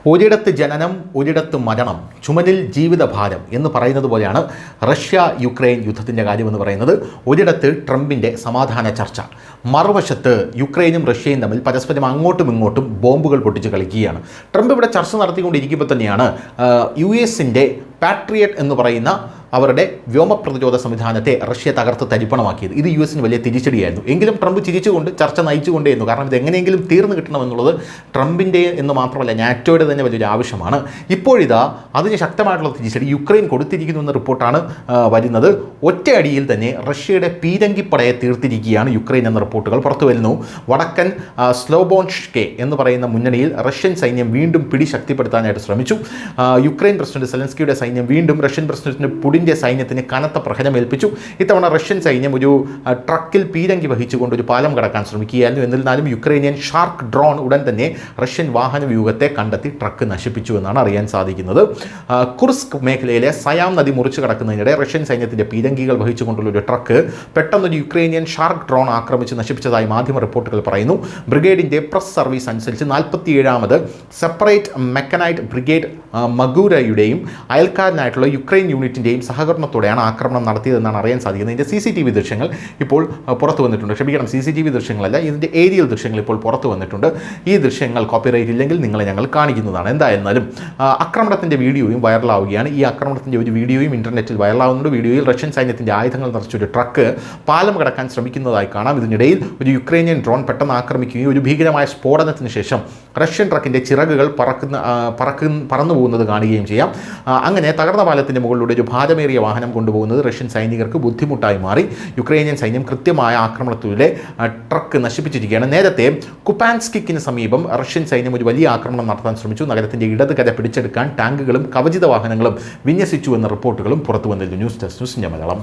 ഒരിടത്ത് ജനനം ഒരിടത്ത് മരണം, ചുമലിൽ ജീവിതഭാരം എന്ന് പറയുന്നത് പോലെയാണ് റഷ്യ യുക്രൈൻ യുദ്ധത്തിൻ്റെ കാര്യമെന്ന് പറയുന്നത്. ഒരിടത്ത് ട്രംപിൻ്റെ സമാധാന ചർച്ച, മറുവശത്ത് യുക്രൈനും റഷ്യയും തമ്മിൽ പരസ്പരം അങ്ങോട്ടും ഇങ്ങോട്ടും ബോംബുകൾ പൊട്ടിച്ച് കളിക്കുകയാണ്. ട്രംപ് ഇവിടെ ചർച്ച നടത്തിക്കൊണ്ടിരിക്കുമ്പോൾ തന്നെയാണ് US-ൻ്റെ പാട്രിയറ്റ് എന്ന് പറയുന്ന അവരുടെ വ്യോമ പ്രതിരോധ സംവിധാനത്തെ റഷ്യ തകർത്ത് തരിപ്പണമാക്കിയത്. ഇത് US-ന് വലിയ തിരിച്ചടിയായിരുന്നു. എങ്കിലും ട്രംപ് ചിരിച്ചുകൊണ്ട് ചർച്ച നയിച്ചുകൊണ്ടേയിരുന്നു. കാരണം ഇത് എങ്ങനെയെങ്കിലും തീർന്നു കിട്ടണമെന്നുള്ളത് ട്രംപിൻ്റെ എന്ന് മാത്രമല്ല നാറ്റോയുടെ തന്നെ വലിയൊരു ആവശ്യമാണ്. ഇപ്പോഴിതാ അതിന് ശക്തമായിട്ടുള്ള തിരിച്ചടി യുക്രൈൻ കൊടുത്തിരിക്കുന്നു എന്ന റിപ്പോർട്ടാണ് വരുന്നത്. ഒറ്റയടിയിൽ തന്നെ റഷ്യയുടെ പീരങ്കിപ്പടയെ തീർത്തിരിക്കുകയാണ് യുക്രൈൻ എന്ന റിപ്പോർട്ടുകൾ പുറത്തു വരുന്നു. വടക്കൻ സ്ലോബോൺഷ്കെ എന്ന് പറയുന്ന മുന്നണിയിൽ റഷ്യൻ സൈന്യം വീണ്ടും പിടി ശക്തിപ്പെടുത്താനായിട്ട് ശ്രമിച്ചു. യുക്രൈൻ പ്രസിഡന്റ് സെലൻസ്കിയുടെ സൈന്യം വീണ്ടും റഷ്യൻ പ്രസിഡന്റ് പുടിൻ്റെ സൈന്യത്തിന് കനത്ത പ്രഹരമേൽപ്പിച്ചു. ഇത്തവണ റഷ്യൻ സൈന്യം ഒരു ട്രക്കിൽ പീരങ്കി വഹിച്ചുകൊണ്ട് ഒരു പാലം കടക്കാൻ ശ്രമിക്കുകയായിരുന്നു. എന്നിരുന്നാലും യുക്രൈനിയൻ ഷാർക്ക് ഡ്രോൺ ഉടൻ തന്നെ റഷ്യൻ വാഹന വ്യൂഹത്തെ കണ്ടെത്തി ട്രക്ക് നശിപ്പിച്ചു എന്നാണ് അറിയാൻ സാധിക്കുന്നത്. കുർസ്ക് മേഖലയിലെ സയാം നദി മുറിച്ചു കടക്കുന്നതിനിടെ റഷ്യൻ സൈന്യത്തിൻ്റെ പീരങ്കികൾ വഹിച്ചുകൊണ്ടുള്ള ഒരു ട്രക്ക് പെട്ടെന്നൊരു യുക്രൈനിയൻ ഷാർക്ക് ഡ്രോൺ ആക്രമിച്ച് നശിപ്പിച്ചതായി മാധ്യമ റിപ്പോർട്ടുകൾ പറയുന്നു. ബ്രിഗേഡിൻ്റെ പ്രസ് സർവീസ് അനുസരിച്ച് 47ാമത് സെപ്പറേറ്റ് മെക്കനൈറ്റ് ബ്രിഗേഡ് മഗൂരയുടെയും അയൽക്കാരനായിട്ടുള്ള യുക്രൈൻ യൂണിറ്റിൻ്റെയും സഹകരണത്തോടെയാണ് ആക്രമണം നടത്തിയതെന്നാണ് അറിയാൻ സാധിക്കുന്നത്. ഇതിൻ്റെ CCTV ദൃശ്യങ്ങൾ ഇപ്പോൾ പുറത്തു വന്നിട്ടുണ്ട്. ക്ഷമിക്കണം, CCTV ദൃശ്യങ്ങളല്ല, ഇതിൻ്റെ ഏരിയൽ ദൃശ്യങ്ങൾ ഇപ്പോൾ പുറത്തു വന്നിട്ടുണ്ട്. ഈ ദൃശ്യങ്ങൾ കോപ്പിറൈറ്റ് ഇല്ലെങ്കിൽ നിങ്ങളെ ഞങ്ങൾ കാണിക്കുന്നതാണ്. എന്തായിരുന്നാലും ആക്രമണത്തിൻ്റെ വീഡിയോയും വൈറലാവുകയാണ്. ഈ ആക്രമണത്തിൻ്റെ ഒരു വീഡിയോയും ഇൻ്റർനെറ്റിൽ വൈറലാവുന്നുണ്ട്. വീഡിയോയിൽ റഷ്യൻ സൈന്യത്തിൻ്റെ ആയുധങ്ങൾ നിറച്ചൊരു ട്രക്ക് പാലം കടക്കാൻ ശ്രമിക്കുന്നതായി കാണാം. ഇതിനിടയിൽ ഒരു യുക്രൈനിയൻ ഡ്രോൺ പെട്ടെന്ന് ആക്രമിക്കുകയും ഒരു ഭീകരമായ സ്ഫോടനത്തിന് ശേഷം റഷ്യൻ ട്രക്കിൻ്റെ ചിറകുകൾ പറന്നു പോകുന്നത് കാണുകയും ചെയ്യാം. അങ്ങനെ തകർന്ന പാലത്തിൻ്റെ മുകളിലൂടെ ഒരു ഭാരമേറിയ വാഹനം കൊണ്ടുപോകുന്നത് റഷ്യൻ സൈനികർക്ക് ബുദ്ധിമുട്ടായി മാറി. യുക്രൈനിയൻ സൈന്യം കൃത്യമായ ആക്രമണത്തിലൂടെ ട്രക്ക് നശിപ്പിച്ചിരിക്കുകയാണ്. നേരത്തെ കുപാൻസ്കിന് സമീപം റഷ്യൻ സൈന്യം ഒരു വലിയ ആക്രമണം നടത്താൻ ശ്രമിച്ചു. നഗരത്തിൻ്റെ ഇടത് കര പിടിച്ചെടുക്കാൻ ടാങ്കുകളും കവചിത വാഹനങ്ങളും വിന്യസിച്ചു എന്ന റിപ്പോർട്ടുകളും പുറത്തു വന്നിരുന്നു. News desk news India Malayalam.